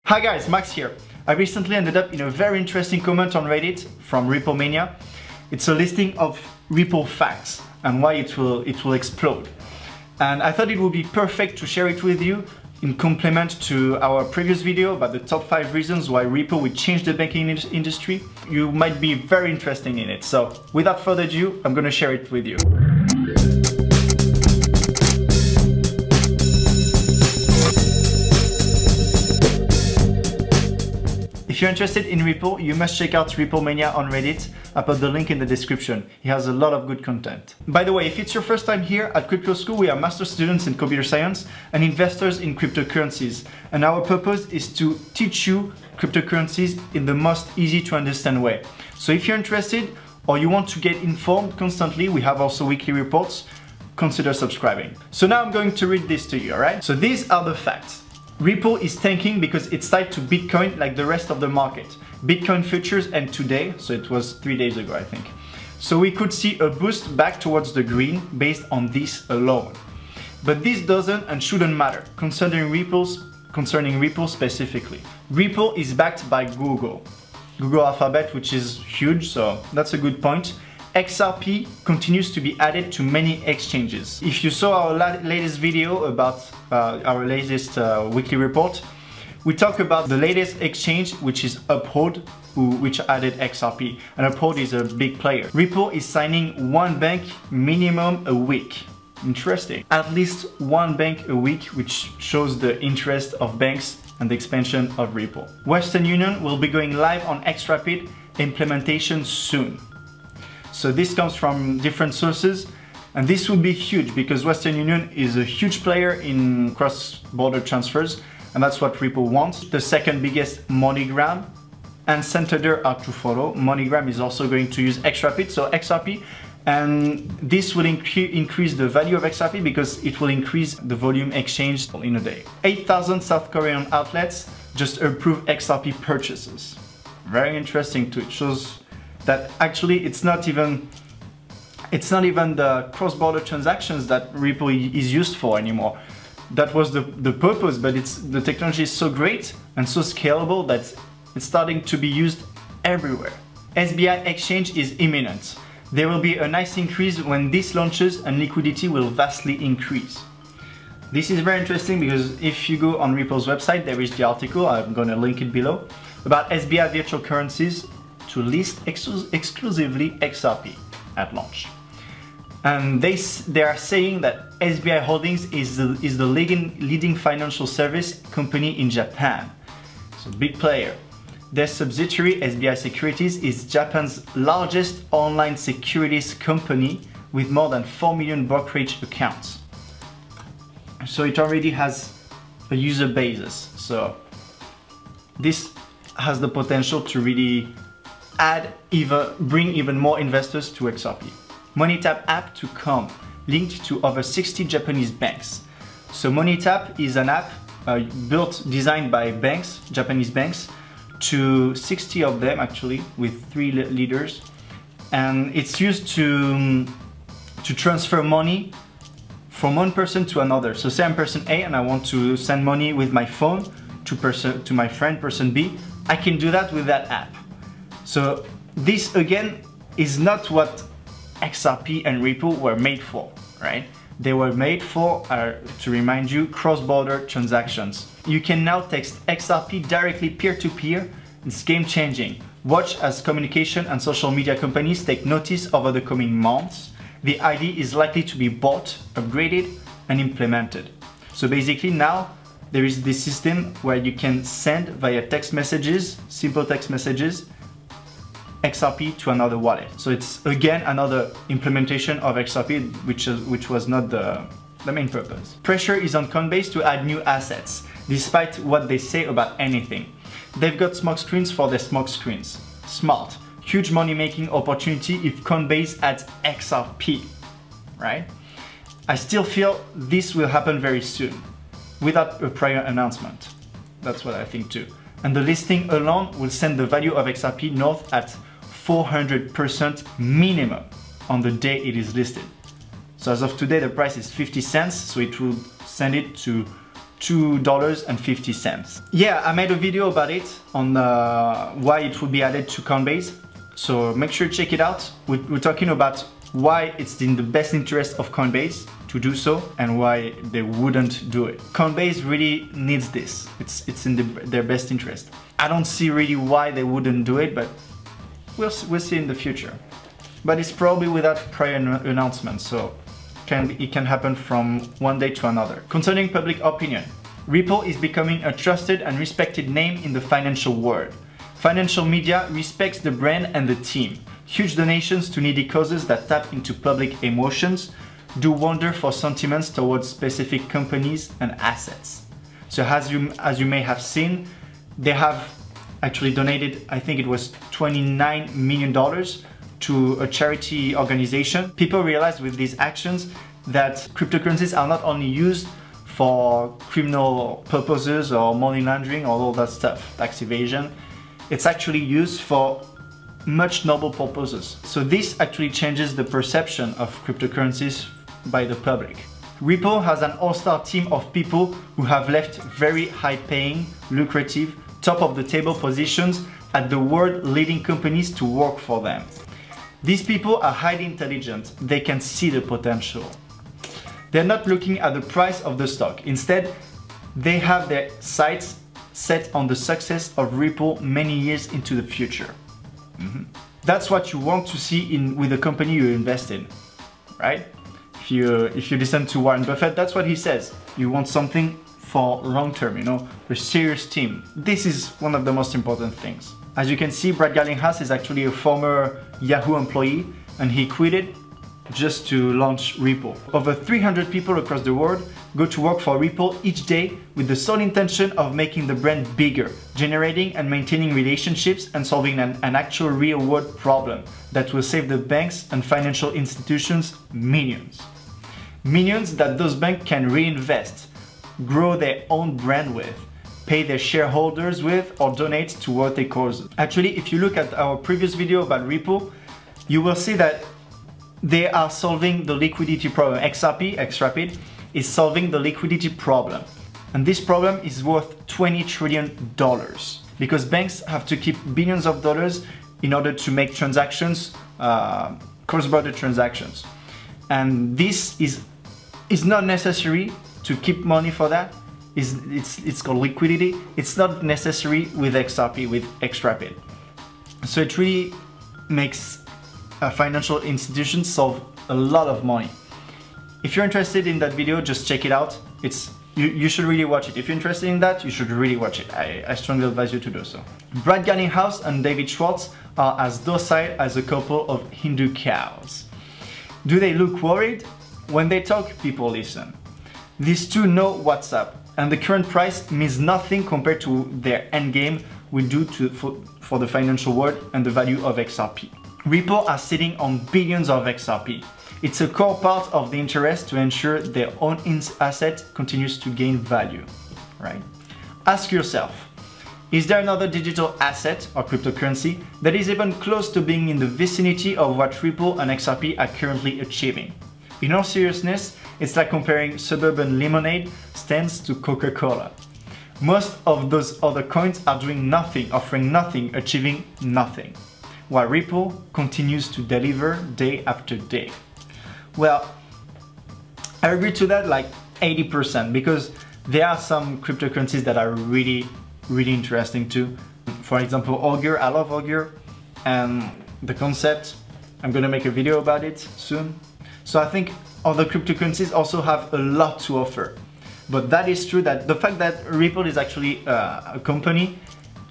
Hi guys, Max here. I recently ended up in a very interesting comment on Reddit from RippleMania. It's a listing of Ripple facts and why it will explode. And I thought it would be perfect to share it with you in complement to our previous video about the top 5 reasons why Ripple would change the banking industry. You might be very interested in it. So without further ado, I'm gonna share it with you. If you're interested in Ripple, you must check out RippleMania on Reddit. I put the link in the description. He has a lot of good content. By the way, if it's your first time here at Crypto School, we are master students in computer science and investors in cryptocurrencies. And our purpose is to teach you cryptocurrencies in the most easy to understand way. So if you're interested or you want to get informed constantly, we have also weekly reports. Consider subscribing. So now I'm going to read this to you, alright? So these are the facts. Ripple is tanking because it's tied to Bitcoin like the rest of the market. Bitcoin futures end today, so it was 3 days ago I think. So we could see a boost back towards the green based on this alone. But this doesn't and shouldn't matter concerning Ripple specifically. Ripple is backed by Google Alphabet, which is huge, so that's a good point. XRP continues to be added to many exchanges. If you saw our latest video about our latest weekly report, we talk about the latest exchange, which is Uphold, which added XRP. And Uphold is a big player. Ripple is signing one bank minimum a week. Interesting. At least one bank a week, which shows the interest of banks and the expansion of Ripple. Western Union will be going live on XRP implementation soon. So this comes from different sources, and this would be huge because Western Union is a huge player in cross-border transfers, and that's what Ripple wants. The second biggest, MoneyGram, and Santander are to follow. MoneyGram is also going to use XRP, and this will increase the value of XRP because it will increase the volume exchanged in a day. 8,000 South Korean outlets just approved XRP purchases. Very interesting too. It shows that actually it's not even the cross-border transactions that Ripple is used for anymore. That was the purpose, but the technology is so great and so scalable that it's starting to be used everywhere. SBI exchange is imminent. There will be a nice increase when this launches and liquidity will vastly increase. This is very interesting because if you go on Ripple's website, there is the article, I'm gonna link it below, about SBI virtual currencies to list exclusively XRP at launch. And they are saying that SBI Holdings is the leading financial service company in Japan. So big player. Their subsidiary SBI Securities is Japan's largest online securities company with more than 4 million brokerage accounts. So it already has a user basis. So this has the potential to really bring even more investors to XRP. MoneyTap app to come, linked to over 60 Japanese banks. So MoneyTap is an app designed by banks, Japanese banks, to 60 of them actually, with 3 leaders. And it's used to transfer money from one person to another. So say I'm person A and I want to send money with my phone to my friend, person B. I can do that with that app. So this again is not what XRP and Ripple were made for, right? They were made for, to remind you, cross-border transactions. You can now text XRP directly peer-to-peer. It's game-changing. Watch as communication and social media companies take notice over the coming months. The ID is likely to be bought, upgraded, and implemented. So basically now there is this system where you can send via text messages, simple text messages, XRP to another wallet. So it's again another implementation of XRP, which was not the main purpose. Pressure is on Coinbase to add new assets, despite what they say about anything. They've got smoke screens for their smoke screens. Smart. Huge money-making opportunity if Coinbase adds XRP, right? I still feel this will happen very soon, without a prior announcement. That's what I think too. And the listing alone will send the value of XRP north at 400% minimum on the day it is listed. So as of today, the price is 50 cents, so it will send it to $2.50. Yeah, I made a video about it on why it would be added to Coinbase. So make sure you check it out. We're talking about why it's in the best interest of Coinbase to do so and why they wouldn't do it. Coinbase really needs this. It's in their best interest. I don't see really why they wouldn't do it, but we'll see in the future. But it's probably without prior announcement, so it can happen from one day to another. Concerning public opinion, Ripple is becoming a trusted and respected name in the financial world. Financial media respects the brand and the team. Huge donations to needy causes that tap into public emotions do wonder for sentiments towards specific companies and assets. So as you may have seen, they have actually donated, I think it was $29 million to a charity organization. People realize with these actions that cryptocurrencies are not only used for criminal purposes or money laundering or all that stuff, tax evasion. It's actually used for much noble purposes. So this actually changes the perception of cryptocurrencies by the public. Ripple has an all-star team of people who have left very high-paying, lucrative, top-of-the-table positions at the world-leading companies to work for them. These people are highly intelligent. They can see the potential. They're not looking at the price of the stock. Instead, they have their sights set on the success of Ripple many years into the future. That's what you want to see with the company you invest in, right? If you listen to Warren Buffett, that's what he says. You want something for long term, you know, a serious team. This is one of the most important things. As you can see, Brad Garlinghouse is actually a former Yahoo employee, and he quitted just to launch Ripple. Over 300 people across the world go to work for Ripple each day with the sole intention of making the brand bigger, generating and maintaining relationships and solving an actual real-world problem that will save the banks and financial institutions millions. Millions that those banks can reinvest, grow their own brand with, pay their shareholders with, or donate to worthy causes. Actually, if you look at our previous video about Ripple, you will see that they are solving the liquidity problem. XRP is solving the liquidity problem. And this problem is worth $20 trillion because banks have to keep billions of dollars in order to make transactions, cross-border transactions. And this is not necessary to keep money for that. It's called liquidity. It's not necessary with XRP, with XRP. So it really makes financial institutions solve a lot of money. If you're interested in that video, just check it out. You should really watch it. If you're interested in that, you should really watch it. I strongly advise you to do so. Brad Garlinghouse and David Schwartz are as docile as a couple of Hindu cows. Do they look worried? When they talk, people listen. These two know what's up, and the current price means nothing compared to their endgame will do for the financial world and the value of XRP. Ripple are sitting on billions of XRP. It's a core part of the interest to ensure their own asset continues to gain value, right? Ask yourself, is there another digital asset or cryptocurrency that is even close to being in the vicinity of what Ripple and XRP are currently achieving? In all seriousness, it's like comparing suburban lemonade stands to Coca-Cola. Most of those other coins are doing nothing, offering nothing, achieving nothing, while Ripple continues to deliver day after day. Well, I agree to that like 80% because there are some cryptocurrencies that are really interesting too. For example, Augur, I love Augur, and the concept, I'm gonna make a video about it soon. So I think other cryptocurrencies also have a lot to offer. But that is true that the fact that Ripple is actually a company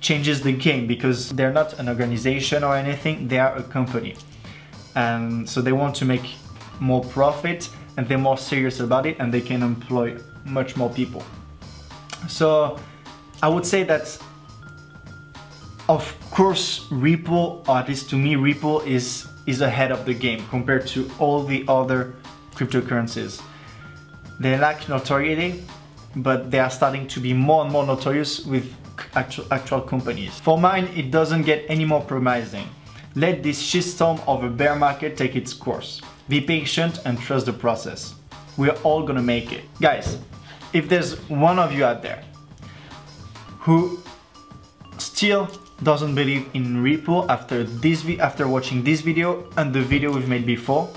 changes the game because they're not an organization or anything, they are a company. And so they want to make more profit and they're more serious about it and they can employ much more people. So I would say that of course Ripple, or at least to me, Ripple is ahead of the game compared to all the other cryptocurrencies. They lack notoriety, but they are starting to be more and more notorious with actual companies. For mine, it doesn't get any more promising. Let this shitstorm of a bear market take its course. Be patient and trust the process. We're all gonna make it. Guys, if there's one of you out there who still doesn't believe in Ripple after watching this video and the video we've made before,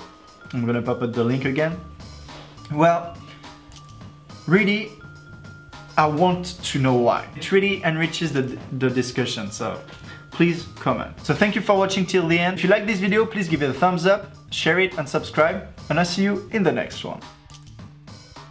I'm gonna pop up the link again. Well, really, I want to know why. It really enriches the discussion, so please comment. So thank you for watching till the end. If you like this video, please give it a thumbs up, share it and subscribe, and I'll see you in the next one.